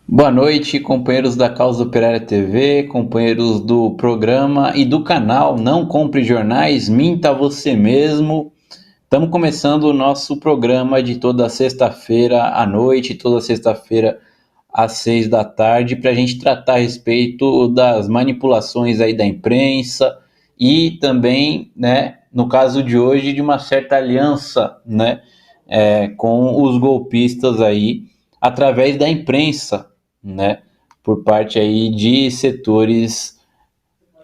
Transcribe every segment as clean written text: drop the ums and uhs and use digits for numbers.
Boa noite, companheiros da Causa Operária TV, companheiros do programa e do canal Não Compre Jornais, Minta Você Mesmo. Estamos começando o nosso programa de toda sexta-feira à noite, toda sexta-feira às 6 da tarde, para a gente tratar a respeito das manipulações aí da imprensa e também, né, no caso de hoje, de uma certa aliança, né, com os golpistas aí através da imprensa, né, por parte aí de setores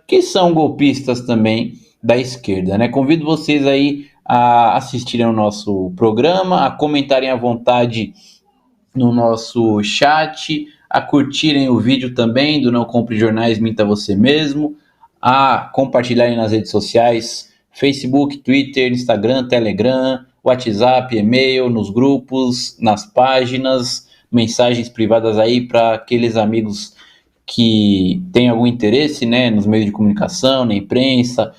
que são golpistas também da esquerda, né? Convido vocês aí a assistirem ao nosso programa, a comentarem à vontade no nosso chat, a curtirem o vídeo também do Não Compre Jornais, Minta Você Mesmo, a compartilharem nas redes sociais, Facebook, Twitter, Instagram, Telegram, WhatsApp, e-mail, nos grupos, nas páginas, mensagens privadas aí para aqueles amigos que têm algum interesse, né, nos meios de comunicação, na imprensa,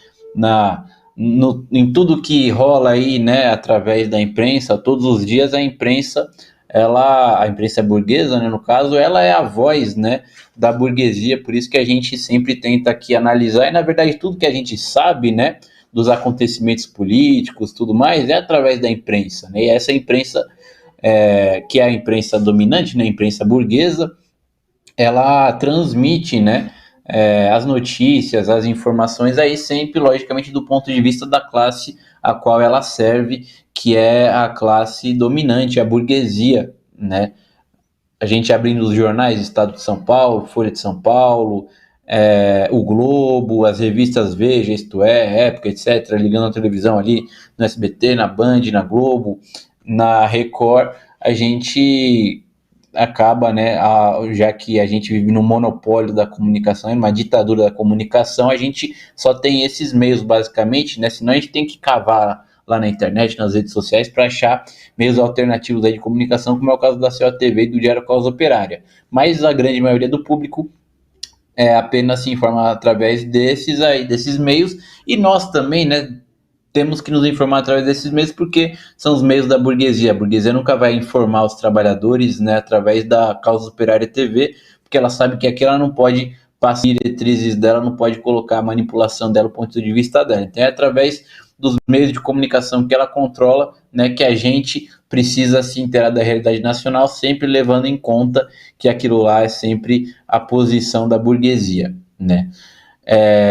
em tudo que rola aí, né, através da imprensa. Todos os dias a imprensa, a imprensa burguesa, né, no caso, ela é a voz, né, da burguesia. Por isso que a gente sempre tenta aqui analisar, e na verdade tudo que a gente sabe, né, dos acontecimentos políticos, tudo mais, é através da imprensa, né? E essa imprensa, que é a imprensa dominante, né, a imprensa burguesa, ela transmite, né, as notícias, as informações aí sempre, logicamente, do ponto de vista da classe a qual ela serve, que é a classe dominante, a burguesia, né? A gente abrindo os jornais, Estado de São Paulo, Folha de São Paulo, o Globo, as revistas Veja, Isto É, Época, etc., ligando a televisão ali no SBT, na Band, na Globo, na Record, a gente acaba, né, já que a gente vive no monopólio da comunicação, numa ditadura da comunicação, a gente só tem esses meios basicamente, né, senão a gente tem que cavar lá na internet, nas redes sociais, para achar meios alternativos aí de comunicação, como é o caso da COTV e do Diário Causa Operária. Mas a grande maioria do público apenas se informa através desses meios, e nós também, né, temos que nos informar através desses meios, porque são os meios da burguesia. A burguesia nunca vai informar os trabalhadores, né, através da Causa Operária TV, porque ela sabe que aqui ela não pode passar diretrizes dela, não pode colocar a manipulação dela, o ponto de vista dela. Então é através dos meios de comunicação que ela controla, né, que a gente precisa se inteirar da realidade nacional, sempre levando em conta que aquilo lá é sempre a posição da burguesia, né?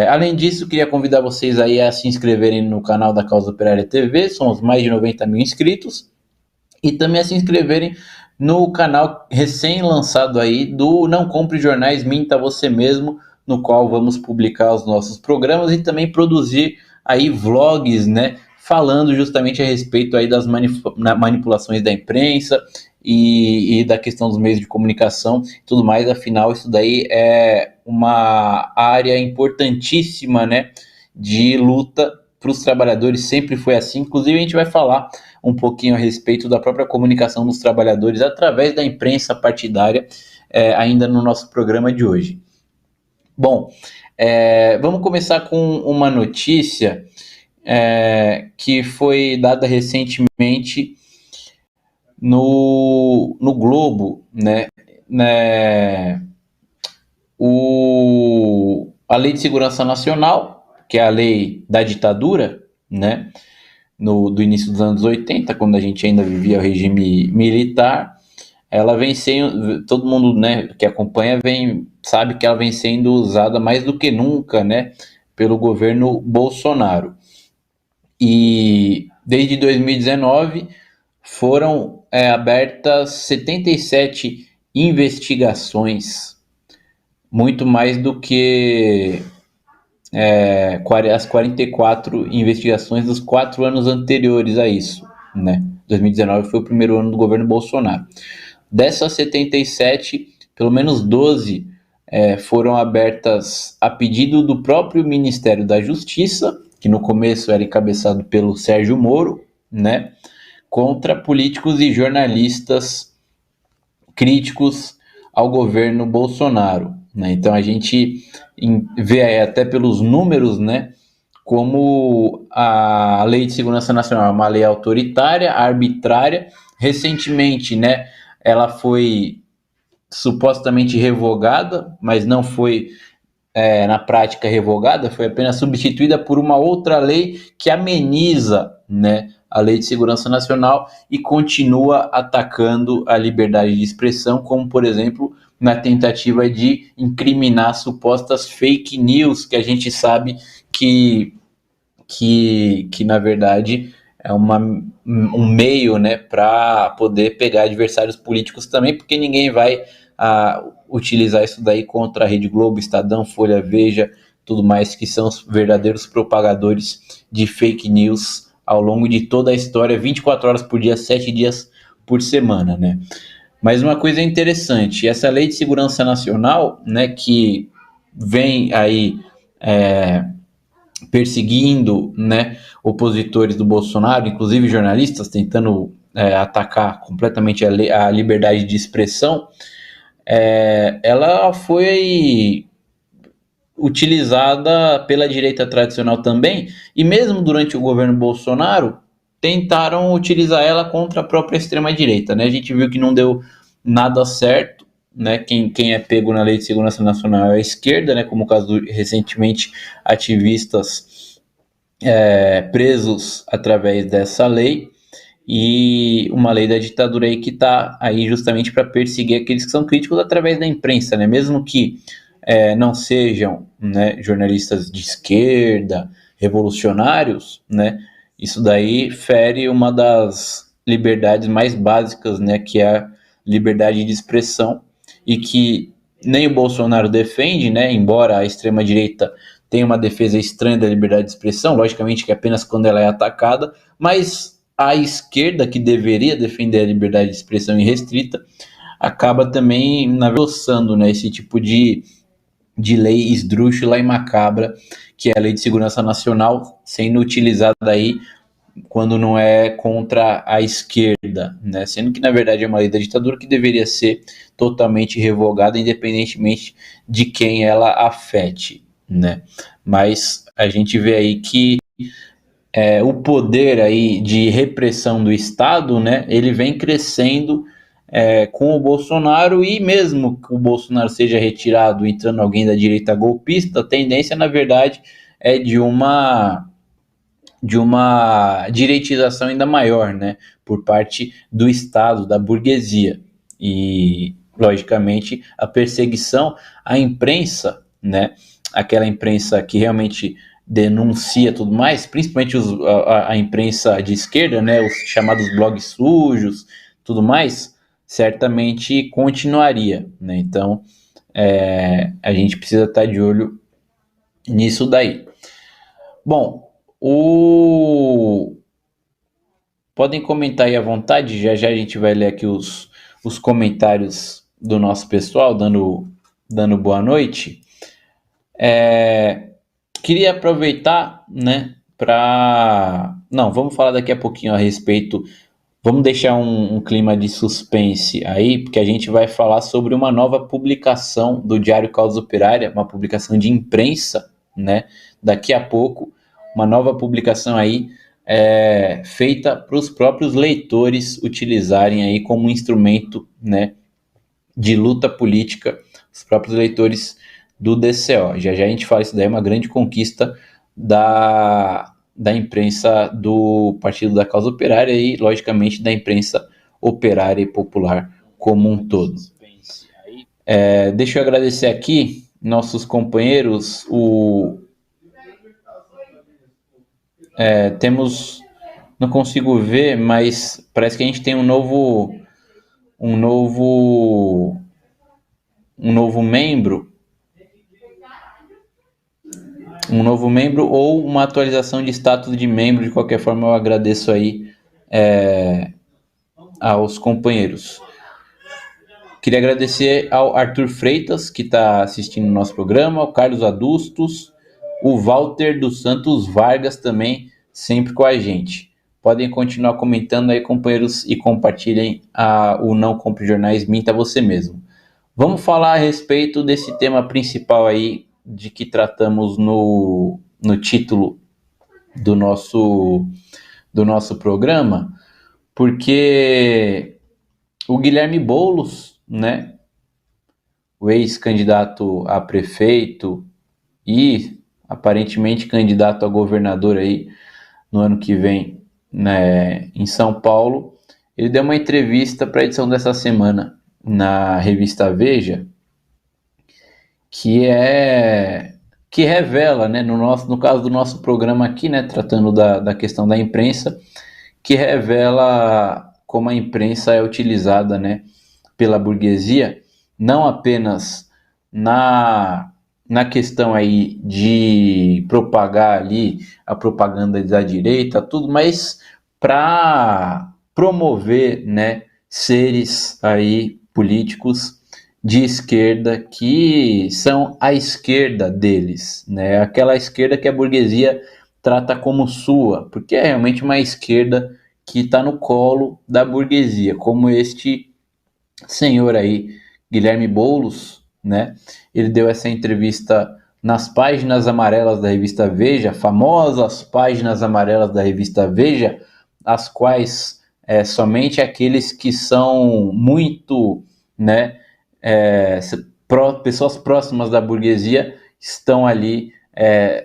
Além disso, queria convidar vocês aí a se inscreverem no canal da Causa Operária TV, somos mais de 90 mil inscritos, e também a se inscreverem no canal recém-lançado aí do Não Compre Jornais, Minta Você Mesmo, no qual vamos publicar os nossos programas e também produzir aí vlogs, né, falando justamente a respeito aí das manipulações da imprensa e da questão dos meios de comunicação e tudo mais. Afinal, isso daí é uma área importantíssima, né, de luta para os trabalhadores, sempre foi assim. Inclusive, a gente vai falar um pouquinho a respeito da própria comunicação dos trabalhadores através da imprensa partidária, ainda no nosso programa de hoje. Bom, vamos começar com uma notícia que foi dada recentemente no Globo, né? A Lei de Segurança Nacional, que é a lei da ditadura, né? Do início dos anos 80, quando a gente ainda vivia o regime militar, ela vem sendo, todo mundo, né, que acompanha sabe que ela vem sendo usada mais do que nunca, né, pelo governo Bolsonaro. E desde 2019 foram abertas 77 investigações, muito mais do que as 44 investigações dos 4 anos anteriores a isso, né? 2019 foi o primeiro ano do governo Bolsonaro. Dessas 77, pelo menos 12 foram abertas a pedido do próprio Ministério da Justiça, que no começo era encabeçado pelo Sérgio Moro, né? Contra políticos e jornalistas críticos ao governo Bolsonaro, né? Então a gente vê até pelos números, né, como a Lei de Segurança Nacional é uma lei autoritária, arbitrária. Recentemente, né, ela foi supostamente revogada, mas não foi na prática revogada, foi apenas substituída por uma outra lei que ameniza, né, a Lei de Segurança Nacional e continua atacando a liberdade de expressão, como, por exemplo, na tentativa de incriminar supostas fake news, que a gente sabe que na verdade é um meio, né, para poder pegar adversários políticos também, porque ninguém vai utilizar isso daí contra a Rede Globo, Estadão, Folha, Veja, tudo mais, que são os verdadeiros propagadores de fake news ao longo de toda a história, 24 horas por dia, 7 dias por semana, né? Mas uma coisa interessante, essa Lei de Segurança Nacional, né, que vem aí perseguindo, né, opositores do Bolsonaro, inclusive jornalistas, tentando atacar completamente a liberdade de expressão, ela foi utilizada pela direita tradicional também, e mesmo durante o governo Bolsonaro, tentaram utilizar ela contra a própria extrema-direita, né? A gente viu que não deu nada certo, né? Quem é pego na Lei de Segurança Nacional é a esquerda, né? Como o caso recentemente ativistas presos através dessa lei, e uma lei da ditadura aí que está aí justamente para perseguir aqueles que são críticos através da imprensa, né? Mesmo que não sejam, né, jornalistas de esquerda, revolucionários, né? Isso daí fere uma das liberdades mais básicas, né? Que é a liberdade de expressão, e que nem o Bolsonaro defende, né? Embora a extrema direita tenha uma defesa estranha da liberdade de expressão, logicamente que apenas quando ela é atacada, mas a esquerda, que deveria defender a liberdade de expressão irrestrita, acaba também adoçando, né, esse tipo de lei esdrúxula e macabra, que é a Lei de Segurança Nacional, sendo utilizada aí quando não é contra a esquerda, né? Sendo que na verdade é uma lei da ditadura que deveria ser totalmente revogada, independentemente de quem ela afete, né? Mas a gente vê aí que o poder aí de repressão do Estado, né, ele vem crescendo com o Bolsonaro, e mesmo que o Bolsonaro seja retirado, entrando alguém da direita golpista, a tendência, na verdade, é de uma direitização ainda maior, né, por parte do Estado, da burguesia. E, logicamente, a perseguição à imprensa, né, aquela imprensa que realmente denuncia tudo mais, principalmente a imprensa de esquerda, né, os chamados blogs sujos, tudo mais, certamente continuaria, né? Então, a gente precisa estar de olho nisso daí. Bom, podem comentar aí à vontade, já já a gente vai ler aqui os comentários do nosso pessoal, dando boa noite. Queria aproveitar, né, para... Não, vamos falar daqui a pouquinho a respeito. Vamos deixar um clima de suspense aí, porque a gente vai falar sobre uma nova publicação do Diário Causa Operária, uma publicação de imprensa, né? Daqui a pouco, uma nova publicação aí feita para os próprios leitores utilizarem aí como instrumento, né, de luta política, os próprios leitores do DCO. Já já a gente fala, isso daí é uma grande conquista da imprensa do Partido da Causa Operária e, logicamente, da imprensa operária e popular como um todo. Deixa eu agradecer aqui nossos companheiros. Temos, não consigo ver, mas parece que a gente tem um novo membro. Um novo membro ou uma atualização de status de membro. De qualquer forma, eu agradeço aí aos companheiros. Queria agradecer ao Arthur Freitas, que está assistindo o nosso programa, ao Carlos Adustos, o Walter dos Santos Vargas também, sempre com a gente. Podem continuar comentando aí, companheiros, e compartilhem o Não Compre Jornais, minta você mesmo. Vamos falar a respeito desse tema principal aí, de que tratamos no título do nosso programa, porque o Guilherme Boulos, né, o ex-candidato a prefeito e aparentemente candidato a governador aí no ano que vem, né, em São Paulo, ele deu uma entrevista para a edição dessa semana na revista Veja, que revela, né, no caso do nosso programa aqui, né, tratando da questão da imprensa, que revela como a imprensa é utilizada, né, pela burguesia, não apenas na questão aí de propagar ali a propaganda da direita, tudo, mas para promover, né, seres aí políticos de esquerda que são a esquerda deles, né? Aquela esquerda que a burguesia trata como sua, porque é realmente uma esquerda que está no colo da burguesia, como este senhor aí, Guilherme Boulos, né? Ele deu essa entrevista nas páginas amarelas da revista Veja, famosas páginas amarelas da revista Veja, as quais somente aqueles que são muito, né, pessoas próximas da burguesia estão ali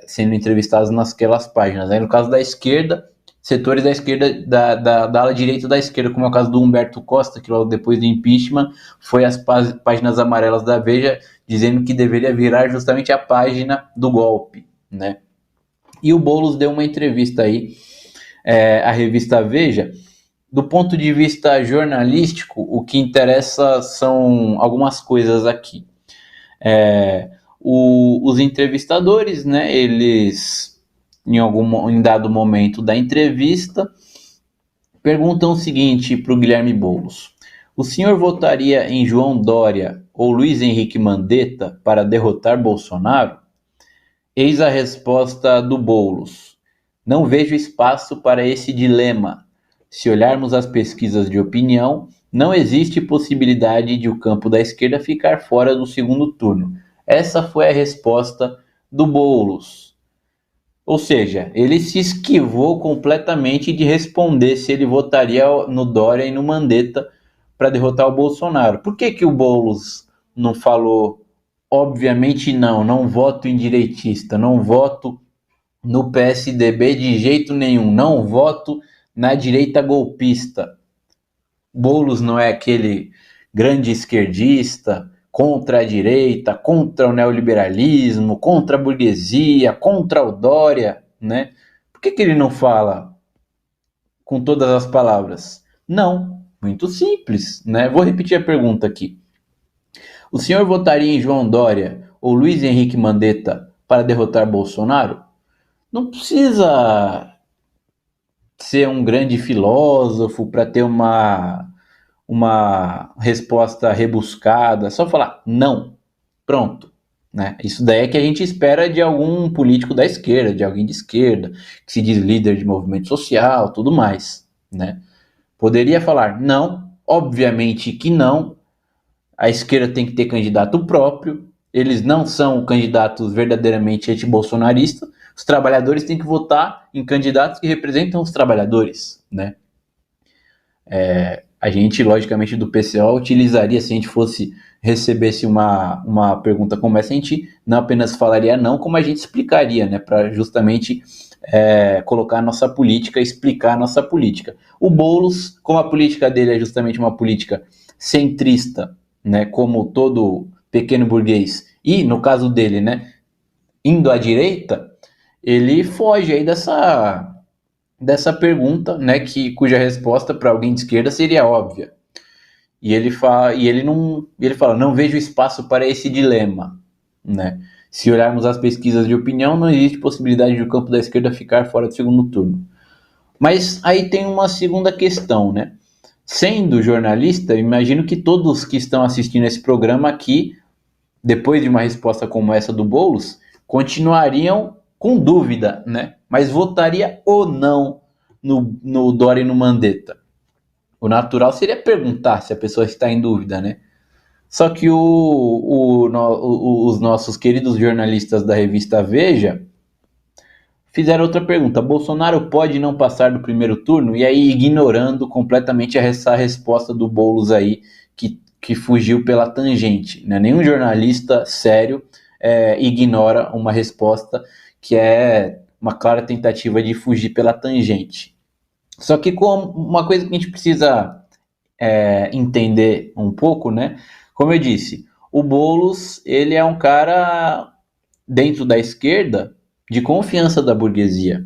sendo entrevistados nasquelas páginas. Aí, no caso da esquerda, setores da esquerda, da ala direita da esquerda, como é o caso do Humberto Costa, que logo depois do impeachment foi às páginas amarelas da Veja, dizendo que deveria virar justamente a página do golpe, né? E o Boulos deu uma entrevista aí à revista Veja. Do ponto de vista jornalístico, o que interessa são algumas coisas aqui. Os entrevistadores, né, eles, em dado momento da entrevista, perguntam o seguinte para o Guilherme Boulos: o senhor votaria em João Dória ou Luiz Henrique Mandetta para derrotar Bolsonaro? Eis a resposta do Boulos: não vejo espaço para esse dilema. Se olharmos as pesquisas de opinião, não existe possibilidade de o campo da esquerda ficar fora do segundo turno. Essa foi a resposta do Boulos. Ou seja, ele se esquivou completamente de responder se ele votaria no Dória e no Mandetta para derrotar o Bolsonaro. Por que o Boulos não falou, obviamente não voto em direitista, não voto no PSDB de jeito nenhum, não voto na direita golpista? Boulos não é aquele grande esquerdista contra a direita, contra o neoliberalismo, contra a burguesia, contra o Dória, né? Por que ele não fala com todas as palavras? Não, muito simples, né? Vou repetir a pergunta aqui. O senhor votaria em João Dória ou Luiz Henrique Mandetta para derrotar Bolsonaro? Não precisa ser um grande filósofo para ter uma resposta rebuscada, só falar não, pronto. Né? Isso daí é que a gente espera de algum político da esquerda, de alguém de esquerda, que se diz líder de movimento social, tudo mais. Né? Poderia falar não, obviamente que não, a esquerda tem que ter candidato próprio, eles não são candidatos verdadeiramente anti-bolsonaristas, os trabalhadores têm que votar em candidatos que representam os trabalhadores, né? A gente, logicamente, do PCO utilizaria, se a gente recebesse uma pergunta como essa, a gente não apenas falaria não, como a gente explicaria, né, para justamente colocar a nossa política, explicar a nossa política. O Boulos, como a política dele é justamente uma política centrista, né, como todo pequeno burguês, e no caso dele, né, indo à direita, ele foge aí dessa pergunta, né, cuja resposta para alguém de esquerda seria óbvia. E ele fala, não vejo espaço para esse dilema, né? Se olharmos as pesquisas de opinião, não existe possibilidade de o campo da esquerda ficar fora do segundo turno. Mas aí tem uma segunda questão, né? Sendo jornalista, imagino que todos que estão assistindo esse programa aqui, depois de uma resposta como essa do Boulos, continuariam com dúvida, né? Mas votaria ou não no Dória e no Mandetta? O natural seria perguntar se a pessoa está em dúvida, né? Só que os nossos queridos jornalistas da revista Veja fizeram outra pergunta. Bolsonaro pode não passar do primeiro turno? E aí ignorando completamente essa resposta do Boulos aí, que que fugiu pela tangente, né? Nenhum jornalista sério ignora uma resposta que é uma clara tentativa de fugir pela tangente. Só que com uma coisa que a gente precisa entender um pouco, né? Como eu disse, o Boulos, ele é um cara dentro da esquerda de confiança da burguesia.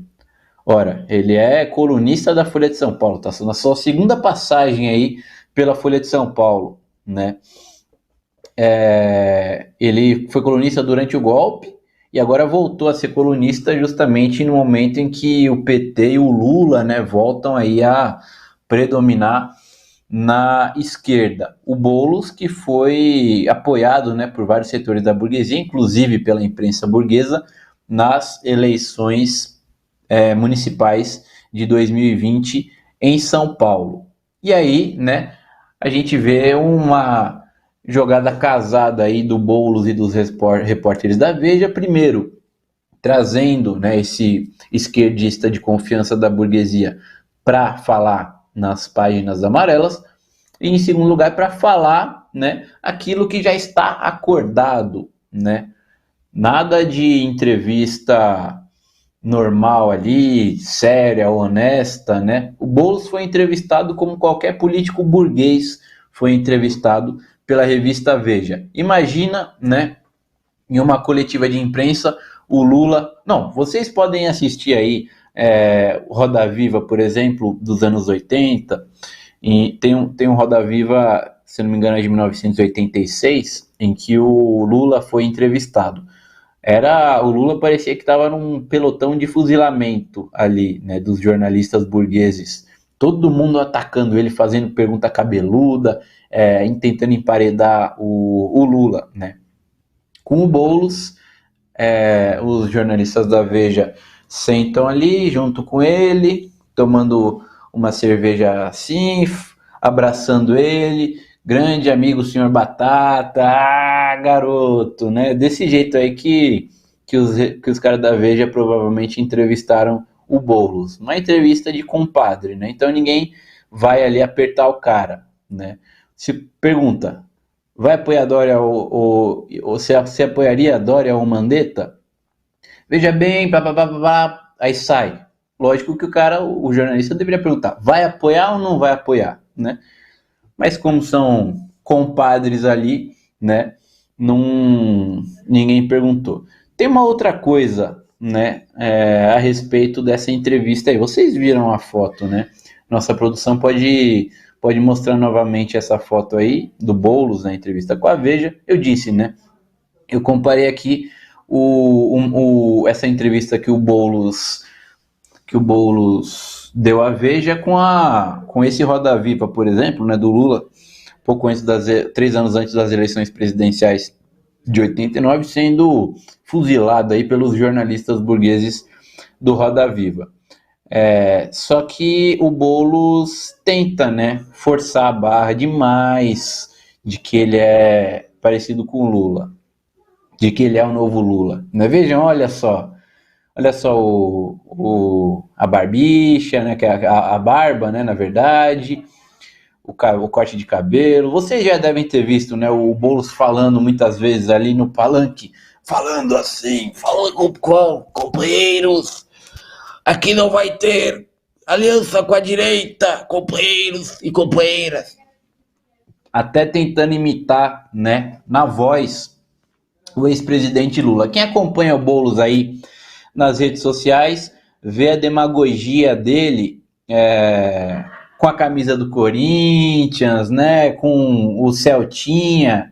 Ora, ele é colunista da Folha de São Paulo, está na sua segunda passagem aí pela Folha de São Paulo, né? Ele foi colunista durante o golpe e agora voltou a ser colunista justamente no momento em que o PT e o Lula, né, voltam aí a predominar na esquerda. O Boulos, que foi apoiado, né, por vários setores da burguesia, inclusive pela imprensa burguesa, nas eleições municipais de 2020 em São Paulo. E aí, né, a gente vê uma jogada casada aí do Boulos e dos repórteres da Veja, primeiro trazendo, né, esse esquerdista de confiança da burguesia para falar nas páginas amarelas, e em segundo lugar para falar, né, aquilo que já está acordado, né? Nada de entrevista normal ali, séria, honesta, né? O Boulos foi entrevistado como qualquer político burguês foi entrevistado pela revista Veja. Imagina, né, em uma coletiva de imprensa, o Lula... Não, vocês podem assistir aí Roda Viva, por exemplo, dos anos 80, e tem um Roda Viva, se não me engano, é de 1986, em que o Lula foi entrevistado. O Lula parecia que estava num pelotão de fuzilamento ali, né, dos jornalistas burgueses. Todo mundo atacando ele, fazendo pergunta cabeluda, tentando emparedar o Lula, né. Com o Boulos, os jornalistas da Veja sentam ali junto com ele, tomando uma cerveja assim, abraçando ele, grande amigo senhor Batata, garoto, né? Desse jeito aí que os caras da Veja provavelmente entrevistaram o Boulos. Uma entrevista de compadre, né? Então ninguém vai ali apertar o cara, né? Se pergunta, vai apoiar a Dória ou você apoiaria a Dória ou Mandetta? Veja bem, blá, blá, blá, blá, aí sai. Lógico que o jornalista deveria perguntar, vai apoiar ou não vai apoiar, né? Mas como são compadres ali, né, ninguém perguntou. Tem uma outra coisa, né, a respeito dessa entrevista aí. Vocês viram a foto, né? Nossa produção pode mostrar novamente essa foto aí do Boulos na entrevista com a Veja. Eu disse, né? Eu comparei aqui essa entrevista que o Boulos deu à Veja com esse Roda Viva, por exemplo, né, do Lula, pouco antes 3 anos antes das eleições presidenciais de 89, sendo fuzilado aí pelos jornalistas burgueses do Roda Viva. Só que o Boulos tenta, né, forçar a barra demais de que ele é parecido com o Lula, de que ele é o novo Lula. Né? Vejam, olha só a barbicha, né, que é a barba, né, na verdade, o corte de cabelo. Vocês já devem ter visto, né, o Boulos falando muitas vezes ali no palanque, falando assim, falando com companheiros, aqui não vai ter aliança com a direita, companheiros e companheiras. Até tentando imitar, né, na voz, o ex-presidente Lula. Quem acompanha o Boulos aí nas redes sociais vê a demagogia dele com a camisa do Corinthians, né, com o Celtinha,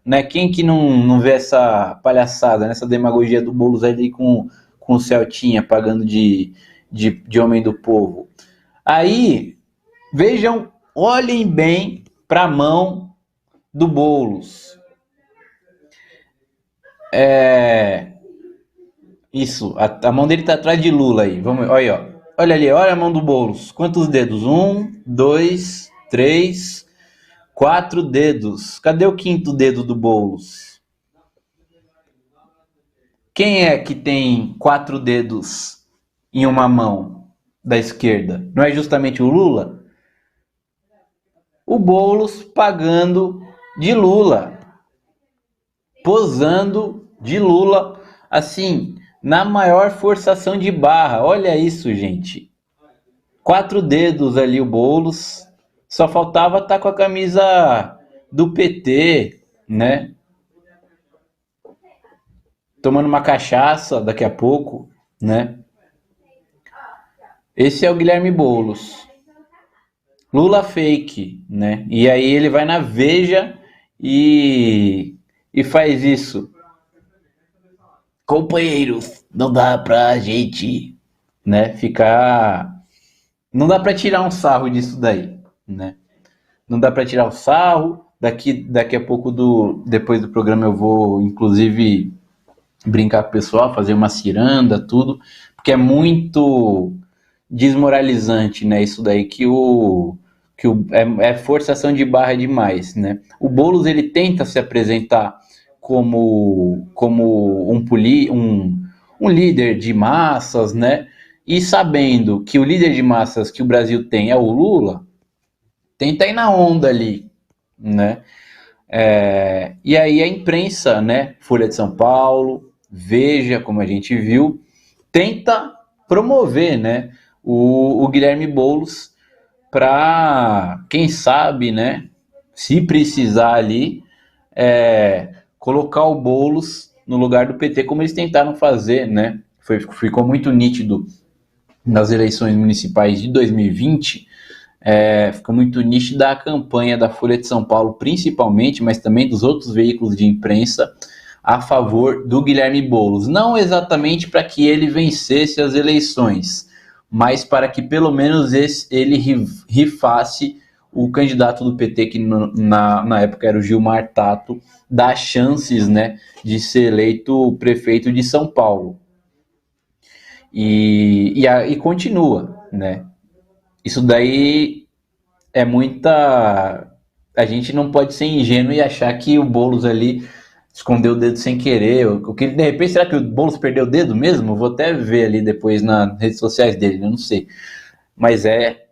né, quem que não vê essa palhaçada, né, essa demagogia do Boulos ali com o Celtinha pagando de homem do povo. Aí, vejam, olhem bem para a mão do Boulos. Isso, a mão dele tá atrás de Lula aí. Vamos, olha, ó. Olha ali, olha a mão do Boulos. Quantos dedos? 1, 2, 3, 4 dedos. Cadê o quinto dedo do Boulos? Quem é que tem 4 dedos em uma mão da esquerda? Não é justamente o Lula? O Boulos pagando de Lula, posando de Lula, assim, na maior forçação de barra. Olha isso, gente. 4 dedos ali o Boulos, só faltava estar com a camisa do PT, né? Tomando uma cachaça daqui a pouco, né? Esse é o Guilherme Boulos. Lula fake, né? E aí ele vai na Veja e faz isso. Companheiros, não dá pra gente, né, ficar... Não dá pra tirar um sarro disso daí, né? Não dá pra tirar o sarro. Daqui a pouco, depois do programa, eu vou, inclusive, brincar com o pessoal, fazer uma ciranda, tudo, porque é muito desmoralizante, né? Isso daí é forçação de barra demais, né? O Boulos ele tenta se apresentar como um líder de massas, né? E sabendo que o líder de massas que o Brasil tem é o Lula, tenta ir na onda ali, né? E aí a imprensa, né? Folha de São Paulo, Veja, como a gente viu, tenta promover, né? O Guilherme Boulos para, quem sabe, né? Se precisar ali, colocar o Boulos no lugar do PT, como eles tentaram fazer, né? Ficou muito nítido nas eleições municipais de 2020. Fica muito nítida a campanha da Folha de São Paulo, principalmente, mas também dos outros veículos de imprensa, a favor do Guilherme Boulos. Não exatamente para que ele vencesse as eleições, mas para que pelo menos ele rifasse o candidato do PT, que na época era o Gilmar Tato, dá chances, né, de ser eleito prefeito de São Paulo. E continua, né? Isso daí é muita... A gente não pode ser ingênuo e achar que o Boulos ali escondeu o dedo sem querer. O que, de repente, será que o Boulos perdeu o dedo mesmo? Vou até ver ali depois nas redes sociais dele, eu não sei. Mas é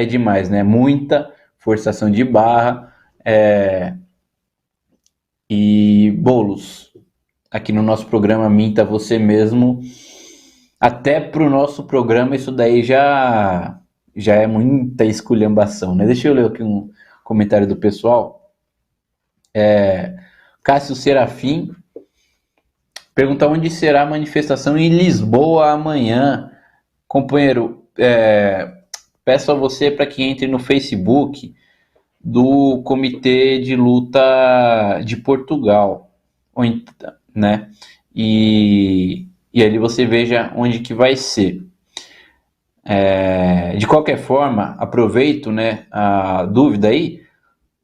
demais, né? Muita forçação de barra. E Boulos, aqui no nosso programa Minta Você Mesmo, até pro nosso programa isso daí já é muita esculhambação, né? Deixa eu ler aqui um comentário do pessoal. Cássio Serafim pergunta onde será a manifestação em Lisboa amanhã. Companheiro, peço a você para que entre no Facebook do Comitê de Luta de Portugal, né? E ali você veja onde que vai ser. De qualquer forma, aproveito, né, a dúvida aí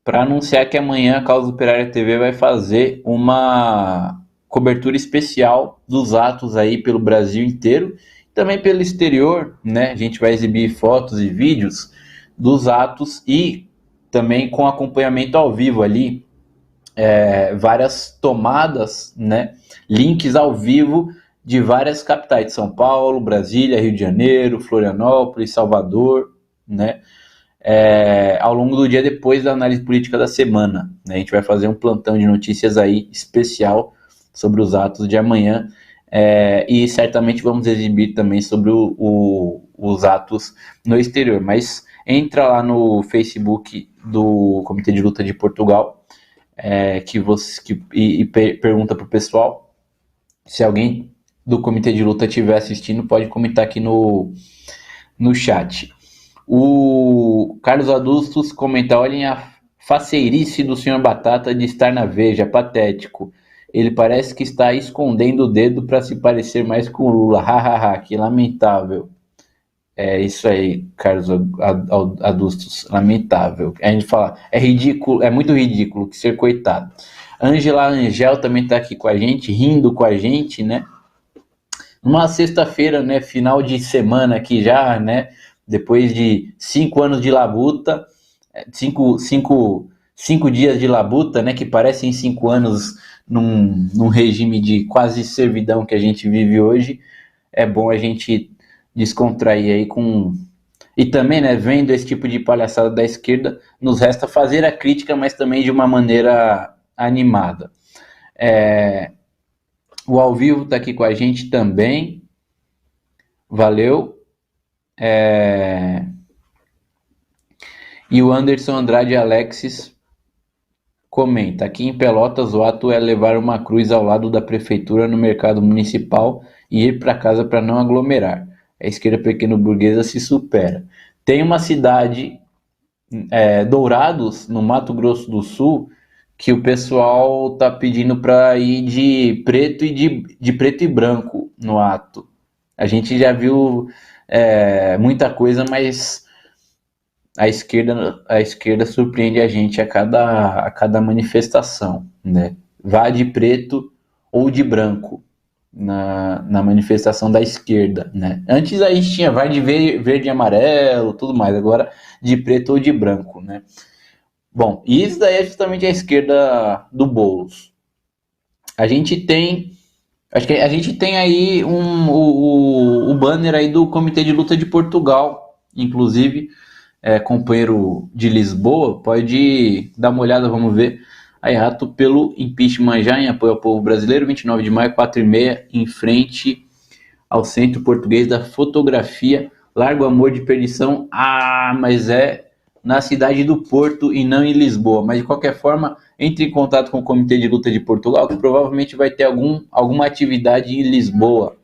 para anunciar que amanhã a Causa Operária TV vai fazer uma cobertura especial dos atos aí pelo Brasil inteiro, também pelo exterior, né? A gente vai exibir fotos e vídeos dos atos e também com acompanhamento ao vivo ali, várias tomadas, né? Links ao vivo de várias capitais de São Paulo, Brasília, Rio de Janeiro, Florianópolis, Salvador, né? Ao longo do dia depois da análise política da semana, né? A gente vai fazer um plantão de notícias aí especial sobre os atos de amanhã, e certamente vamos exibir também sobre os atos no exterior, mas entra lá no Facebook do Comitê de Luta de Portugal, e pergunta para o pessoal. Se alguém do Comitê de Luta estiver assistindo, pode comentar aqui no chat. O Carlos Adustos comenta: olhem a faceirice do Sr. Batata de estar na Veja, patético. Ele parece que está escondendo o dedo para se parecer mais com Lula. Hahaha, que lamentável. É isso aí, Carlos Adustos, lamentável. A gente fala, é ridículo, é muito ridículo que ser coitado. Angela Angel também está aqui com a gente, rindo com a gente, né? Numa sexta-feira, né, final de semana aqui já, né? Depois de 5 anos de labuta, 5 dias de labuta, né? Que parecem 5 anos num regime de quase servidão que a gente vive hoje. É bom a gente descontrair aí com E também, né, vendo esse tipo de palhaçada da esquerda, nos resta fazer a crítica, mas também de uma maneira animada. O ao vivo está aqui com a gente também. Valeu. E o Anderson Andrade Alexis comenta: aqui em Pelotas o ato é levar uma cruz ao lado da prefeitura no mercado municipal e ir para casa para não aglomerar. A esquerda pequeno-burguesa se supera. Tem uma cidade, Dourados, no Mato Grosso do Sul, que o pessoal tá pedindo para ir de preto e de preto e branco no ato. A gente já viu muita coisa, mas a esquerda surpreende a gente a cada manifestação, né? Vá de preto ou de branco na manifestação da esquerda, né? Antes a gente tinha vai de verde e amarelo, tudo mais, agora de preto ou de branco, né? Bom, e isso daí é justamente a esquerda do Boulos. A gente tem, acho que a gente tem aí o banner aí do Comitê de Luta de Portugal, inclusive, companheiro de Lisboa, pode dar uma olhada, vamos ver. Aí, ato pelo impeachment já em apoio ao povo brasileiro, 29 de maio, 4h30, em frente ao Centro Português da Fotografia, Largo Amor de Perdição. Ah, mas é na cidade do Porto e não em Lisboa. Mas, de qualquer forma, entre em contato com o Comitê de Luta de Portugal, que provavelmente vai ter alguma atividade em Lisboa,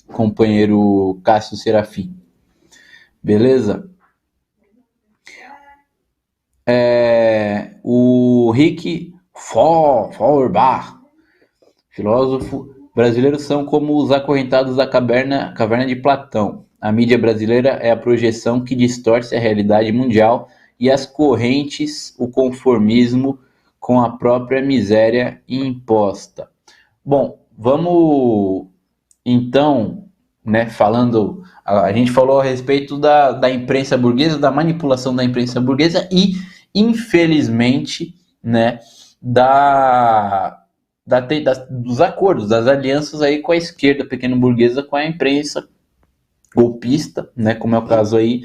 companheiro Cássio Serafim. Beleza? O Rick Feuerbach, filósofo: brasileiros são como os acorrentados da caverna de Platão. A mídia brasileira é a projeção que distorce a realidade mundial e as correntes, o conformismo com a própria miséria imposta. Bom, vamos então, né, falando, a gente falou a respeito da imprensa burguesa, da manipulação da imprensa burguesa e, infelizmente, né, dos acordos, das alianças aí com a esquerda pequeno burguesa, com a imprensa golpista, né, como é o caso aí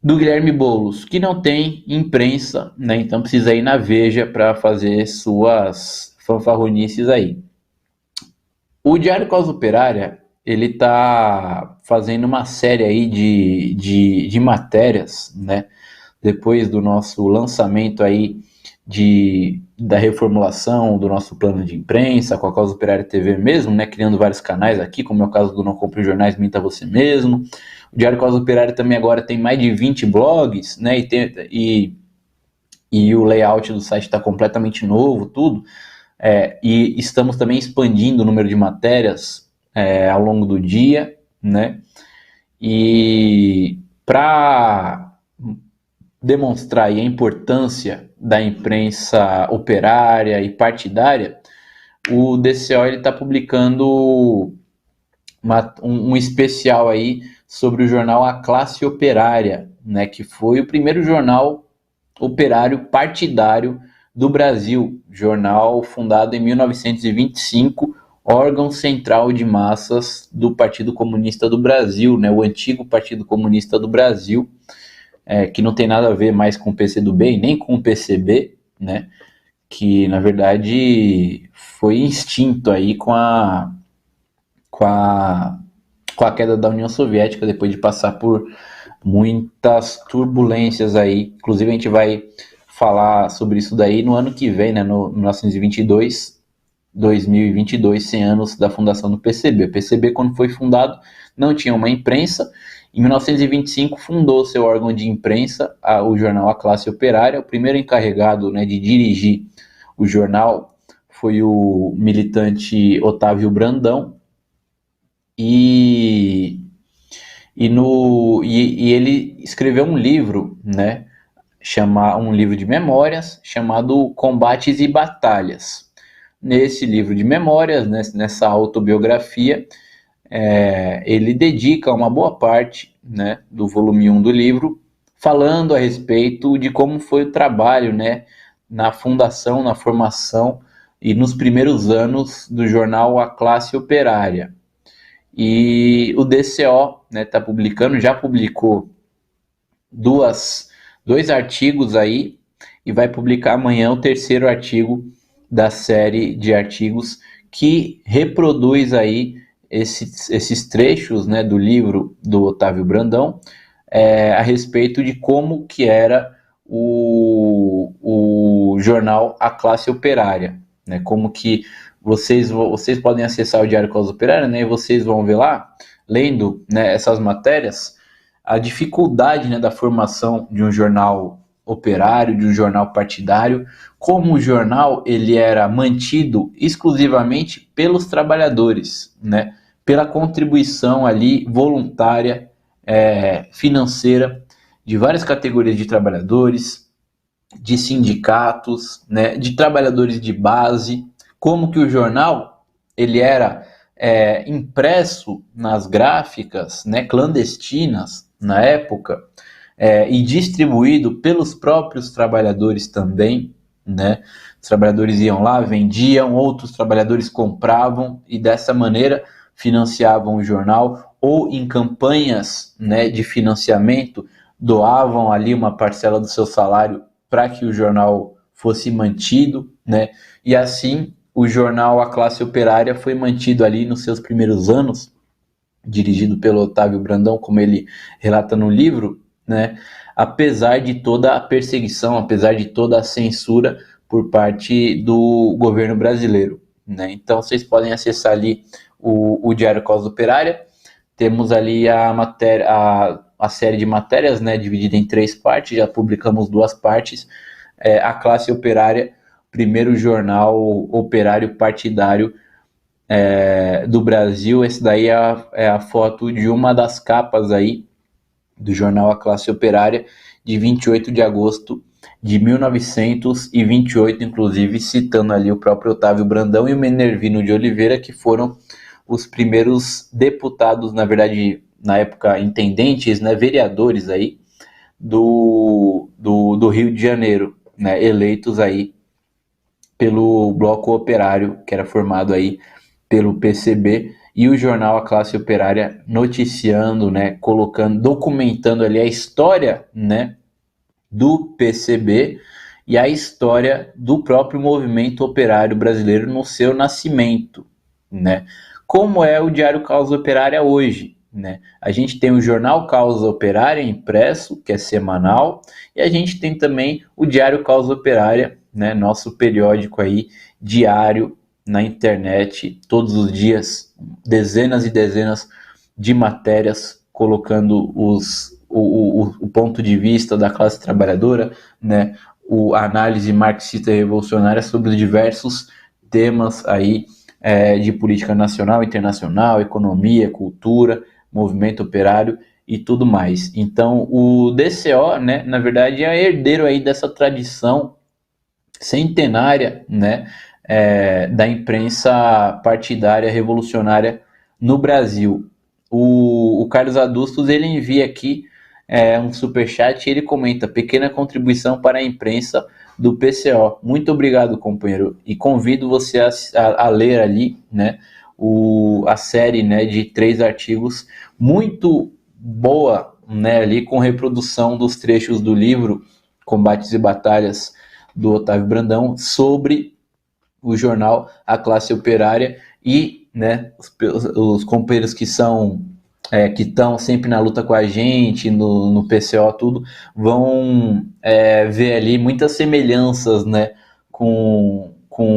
do Guilherme Boulos, que não tem imprensa, né, então precisa ir na Veja para fazer suas fanfarronices aí. O Diário Causa Operária, ele tá fazendo uma série aí de matérias, né, depois do nosso lançamento aí da reformulação do nosso plano de imprensa, com a Causa Operária TV mesmo, né, criando vários canais aqui, como é o caso do Não Compre Jornais, Minta Você Mesmo. O Diário Causa Operária também agora tem mais de 20 blogs, né, e o layout do site está completamente novo, tudo. E estamos também expandindo o número de matérias ao longo do dia, né? E para demonstrar aí a importância da imprensa operária e partidária, o DCO está publicando um especial aí sobre o jornal A Classe Operária, né? Que foi o primeiro jornal operário partidário do Brasil, jornal fundado em 1925, órgão central de massas do Partido Comunista do Brasil, né, o antigo Partido Comunista do Brasil, que não tem nada a ver mais com o PCdoB e nem com o PCB, né, que na verdade foi extinto aí com a queda da União Soviética, depois de passar por muitas turbulências aí. Inclusive a gente vai falar sobre isso daí no ano que vem, né, no 2022, 100 anos da fundação do PCB. O PCB, quando foi fundado, não tinha uma imprensa. Em 1925, fundou seu órgão de imprensa, o jornal A Classe Operária. O primeiro encarregado, né, de dirigir o jornal foi o militante Otávio Brandão. E ele escreveu um livro, né, um livro de memórias chamado Combates e Batalhas. Nesse livro de memórias, nessa autobiografia, ele dedica uma boa parte, né, do volume 1 do livro falando a respeito de como foi o trabalho, né, na fundação, na formação e nos primeiros anos do jornal A Classe Operária. E o DCO, né, tá publicando, já publicou dois artigos aí e vai publicar amanhã o terceiro artigo da série de artigos que reproduz aí esses trechos, né, do livro do Otávio Brandão, a respeito de como que era o jornal A Classe Operária, né, como que vocês podem acessar o Diário Classe Operária, né, e vocês vão ver lá, lendo, né, essas matérias, a dificuldade, né, da formação de um jornal operário, de um jornal partidário, como o jornal ele era mantido exclusivamente pelos trabalhadores, né, pela contribuição ali voluntária, financeira de várias categorias de trabalhadores, de sindicatos, né, de trabalhadores de base, como que o jornal ele era impresso nas gráficas, né, clandestinas na época, e distribuído pelos próprios trabalhadores também, né? Os trabalhadores iam lá, vendiam, outros trabalhadores compravam e dessa maneira financiavam o jornal, ou em campanhas, né, de financiamento doavam ali uma parcela do seu salário para que o jornal fosse mantido, né? E assim o jornal A Classe Operária foi mantido ali nos seus primeiros anos, dirigido pelo Otávio Brandão, como ele relata no livro, né? Apesar de toda a perseguição, apesar de toda a censura por parte do governo brasileiro, né? Então vocês podem acessar ali o Diário Causa Operária. Temos ali a série de matérias, né, dividida em 3 partes, já publicamos 2 partes. A Classe Operária, primeiro jornal operário partidário do Brasil. Esse daí é a foto de uma das capas aí do jornal A Classe Operária, de 28 de agosto de 1928, inclusive citando ali o próprio Otávio Brandão e o Menervino de Oliveira, que foram os primeiros deputados, na verdade, na época, intendentes, né, vereadores aí do Rio de Janeiro, né, eleitos aí pelo Bloco Operário, que era formado aí pelo PCB, e o jornal A Classe Operária noticiando, né, colocando, documentando ali a história, né, do PCB e a história do próprio movimento operário brasileiro no seu nascimento, né? Como é o Diário Causa Operária hoje, né? A gente tem o jornal Causa Operária impresso, que é semanal, e a gente tem também o Diário Causa Operária, né, nosso periódico aí diário na internet, todos os dias, dezenas e dezenas de matérias colocando o ponto de vista da classe trabalhadora, né, a análise marxista e revolucionária sobre os diversos temas aí de política nacional, internacional, economia, cultura, movimento operário e tudo mais. Então, o DCO, né, na verdade, é herdeiro aí dessa tradição centenária, né, da imprensa partidária revolucionária no Brasil. O Carlos Adustos, ele envia aqui um superchat e ele comenta: pequena contribuição para a imprensa do PCO. Muito obrigado, companheiro. E convido você a ler ali, né, a série, né, de 3 artigos muito boa, né, ali com reprodução dos trechos do livro Combates e Batalhas do Otávio Brandão sobre o jornal A Classe Operária e, né, os companheiros que estão sempre na luta com a gente, no PCO, tudo, vão ver ali muitas semelhanças, né, com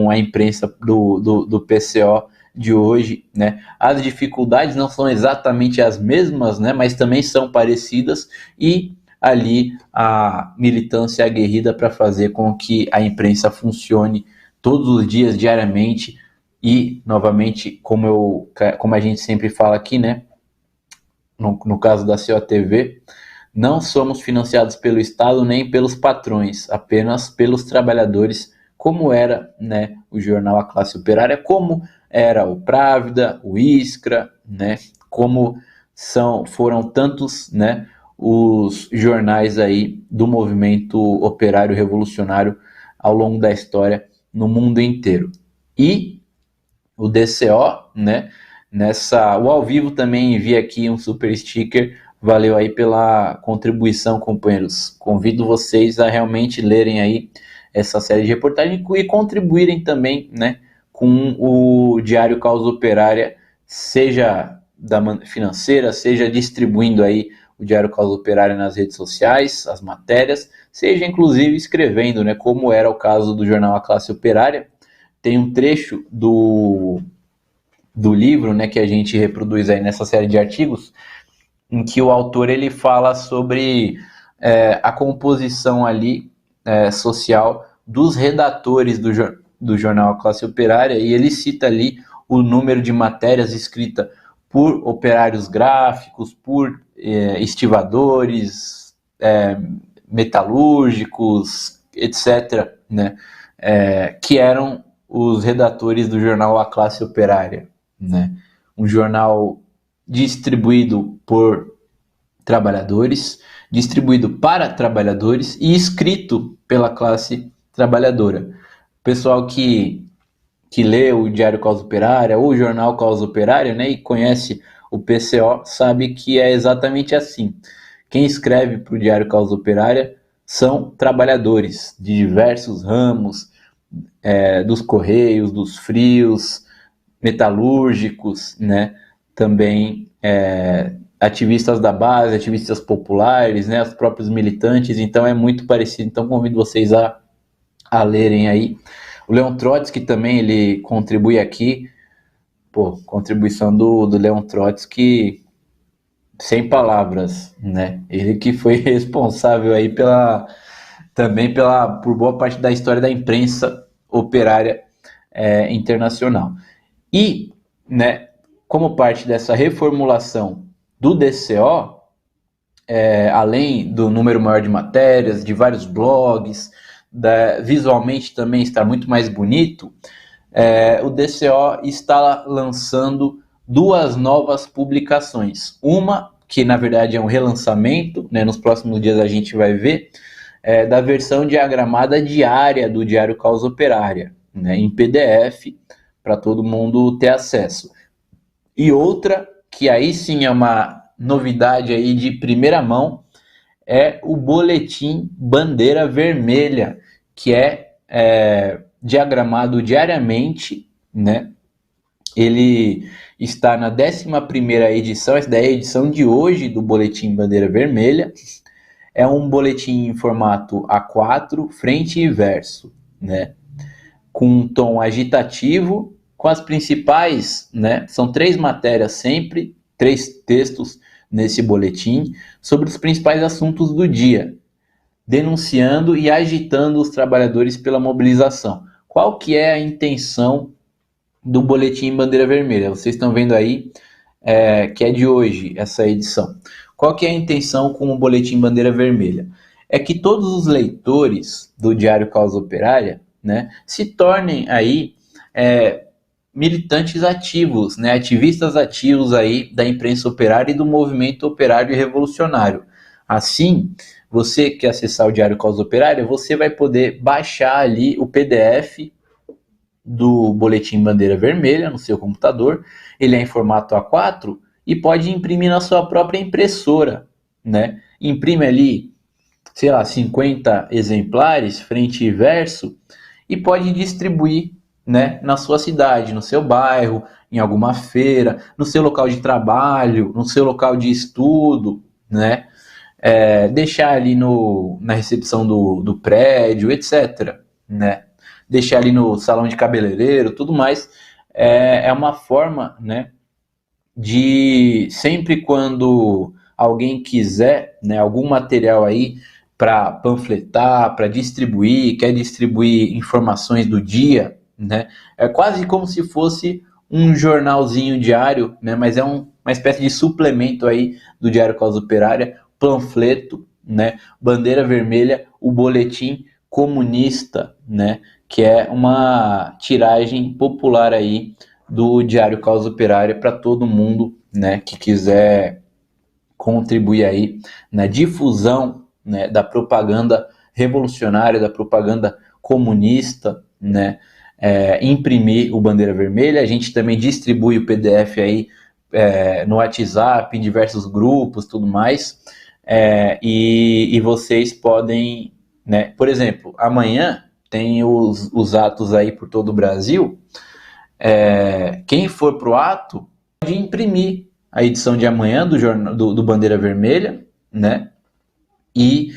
a imprensa do PCO de hoje, né? As dificuldades não são exatamente as mesmas, né, mas também são parecidas, e ali a militância aguerrida para fazer com que a imprensa funcione todos os dias, diariamente, e, novamente, como a gente sempre fala aqui, né, no caso da COTV, não somos financiados pelo Estado nem pelos patrões, apenas pelos trabalhadores, como era, né, o jornal A Classe Operária, como era o Právida, o Iskra, né, como foram tantos, né, os jornais aí do movimento operário revolucionário ao longo da história no mundo inteiro. E o DCO, né, O ao vivo também envia aqui um super sticker. Valeu aí pela contribuição, companheiros. Convido vocês a realmente lerem aí essa série de reportagens e contribuírem também, né, com o Diário Causa Operária, seja da financeira, seja distribuindo aí o Diário Causa Operária nas redes sociais, as matérias, seja inclusive escrevendo, né, como era o caso do jornal A Classe Operária. Tem um trecho do livro, né, que a gente reproduz aí nessa série de artigos, em que o autor ele fala sobre a composição ali social dos redatores do jornal A Classe Operária, e ele cita ali o número de matérias escritas por operários gráficos, por estivadores, metalúrgicos, etc., né, que eram os redatores do jornal A Classe Operária, né, um jornal distribuído por trabalhadores, distribuído para trabalhadores e escrito pela classe trabalhadora. O pessoal que lê o Diário Causa Operária ou o Jornal Causa Operária, né, e conhece o PCO, sabe que é exatamente assim. Quem escreve para o Diário Causa Operária são trabalhadores de diversos ramos, dos correios, dos frios, metalúrgicos, né, também ativistas da base, ativistas populares, né, os próprios militantes, então é muito parecido. Então convido vocês a lerem aí. O Leon Trotsky também, ele contribui aqui, contribuição do Leon Trotsky sem palavras, né, ele que foi responsável aí por boa parte da história da imprensa operária internacional. E, né, como parte dessa reformulação do DCO, além do número maior de matérias, de vários blogs, visualmente também estar muito mais bonito, o DCO está lançando 2 novas publicações. Uma, que na verdade é um relançamento, né, nos próximos dias a gente vai ver, da versão diagramada diária do Diário Causa Operária, né, em PDF, para todo mundo ter acesso. E outra, que aí sim é uma novidade aí de primeira mão, é o Boletim Bandeira Vermelha, que é diagramado diariamente, né? Ele está na 11ª edição, essa daí é a edição de hoje do Boletim Bandeira Vermelha. É um boletim em formato A4, frente e verso, né, com um tom agitativo, com as principais, né, são 3 matérias sempre, 3 textos nesse boletim, sobre os principais assuntos do dia, denunciando e agitando os trabalhadores pela mobilização. Qual que é a intenção do Boletim Bandeira Vermelha? Vocês estão vendo aí que é de hoje, essa edição. Qual que é a intenção com o Boletim Bandeira Vermelha? É que todos os leitores do Diário Causa Operária, né, se tornem aí militantes ativos, né, ativistas ativos aí da imprensa operária e do movimento operário e revolucionário. Assim, você que acessar o Diário Causa Operária, você vai poder baixar ali o PDF do Boletim Bandeira Vermelha no seu computador. Ele é em formato A4 e pode imprimir na sua própria impressora, né? Imprime ali, sei lá, 50 exemplares, frente e verso, e pode distribuir, né, na sua cidade, no seu bairro, em alguma feira, no seu local de trabalho, no seu local de estudo, né? Deixar ali na recepção do prédio, etc., né? Deixar ali no salão de cabeleireiro, tudo mais. É uma forma, né, de sempre quando alguém quiser, né, algum material aí para panfletar, para distribuir, quer distribuir informações do dia, né, é quase como se fosse um jornalzinho diário, né, mas é uma espécie de suplemento aí do Diário Causa Operária, panfleto, né, Bandeira Vermelha, o boletim comunista, né, que é uma tiragem popular aí do Diário Causa Operária para todo mundo, né, que quiser contribuir aí na difusão, né, da propaganda revolucionária, da propaganda comunista, né, imprimir o Bandeira Vermelha. A gente também distribui o PDF aí no WhatsApp, em diversos grupos, tudo mais. E vocês podem, né? Por exemplo, amanhã tem os atos aí por todo o Brasil. Quem for para o ato pode imprimir a edição de amanhã do Bandeira Vermelha, né? E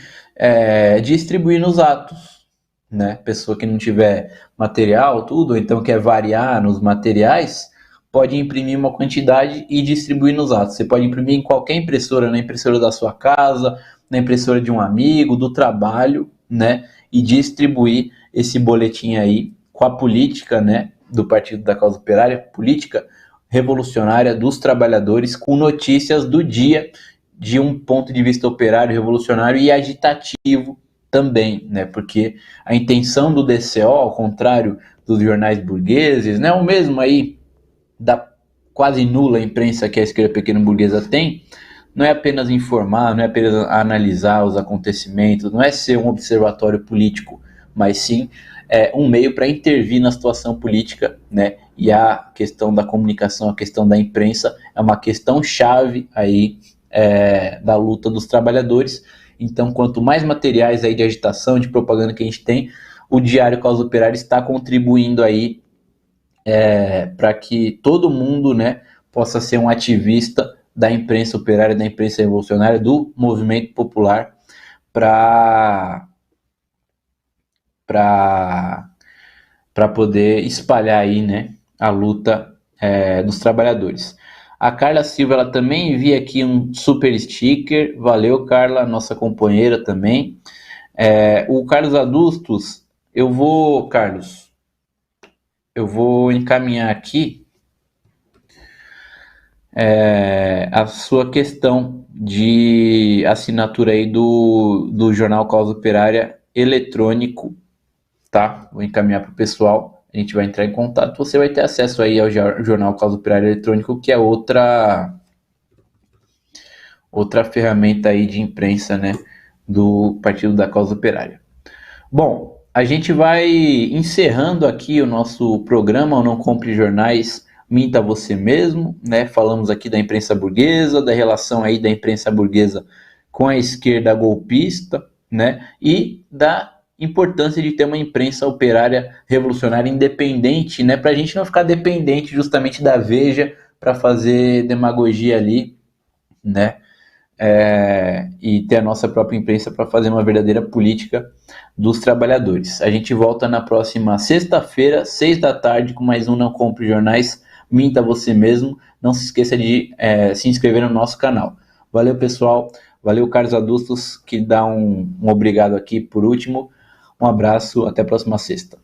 distribuir nos atos, né? Pessoa que não tiver material, tudo, ou então quer variar nos materiais, pode imprimir uma quantidade e distribuir nos atos. Você pode imprimir em qualquer impressora, na impressora da sua casa, na impressora de um amigo, do trabalho, né? E distribuir esse boletim aí com a política, né? Do Partido da Causa Operária, política revolucionária dos trabalhadores, com notícias do dia de um ponto de vista operário, revolucionário e agitativo também, né? Porque a intenção do DCO, ao contrário dos jornais burgueses, né? O mesmo aí da quase nula imprensa que a esquerda pequena burguesa tem, não é apenas informar, não é apenas analisar os acontecimentos, não é ser um observatório político, mas sim um meio para intervir na situação política, né? E a questão da comunicação, a questão da imprensa é uma questão chave aí da luta dos trabalhadores. Então, quanto mais materiais aí de agitação, de propaganda que a gente tem, o Diário Causa Operária está contribuindo aí para que todo mundo, né, possa ser um ativista da imprensa operária, da imprensa revolucionária, do movimento popular, para poder espalhar aí, né, a luta dos trabalhadores. A Carla Silva, ela também envia aqui um super sticker. Valeu, Carla, nossa companheira também. O Carlos Adustos, Carlos, eu vou encaminhar aqui a sua questão de assinatura aí do Jornal Causa Operária eletrônico, tá? Vou encaminhar para o pessoal. A gente vai entrar em contato, você vai ter acesso aí ao Jornal Causa Operária Eletrônico, que é outra ferramenta aí de imprensa, né, do Partido da Causa Operária. Bom, a gente vai encerrando aqui o nosso programa, o Não Compre Jornais, Minta Você Mesmo, né? Falamos aqui da imprensa burguesa, da relação aí da imprensa burguesa com a esquerda golpista, né? E da importância de ter uma imprensa operária revolucionária independente, né? Para a gente não ficar dependente justamente da Veja para fazer demagogia ali, né? E ter a nossa própria imprensa para fazer uma verdadeira política dos trabalhadores. A gente volta na próxima sexta-feira, 6 da tarde, com mais um Não Compre Jornais, Minta Você Mesmo. Não se esqueça de se inscrever no nosso canal. Valeu, pessoal. Valeu, Carlos Adustos, que dá um obrigado aqui por último. Um abraço, até a próxima sexta.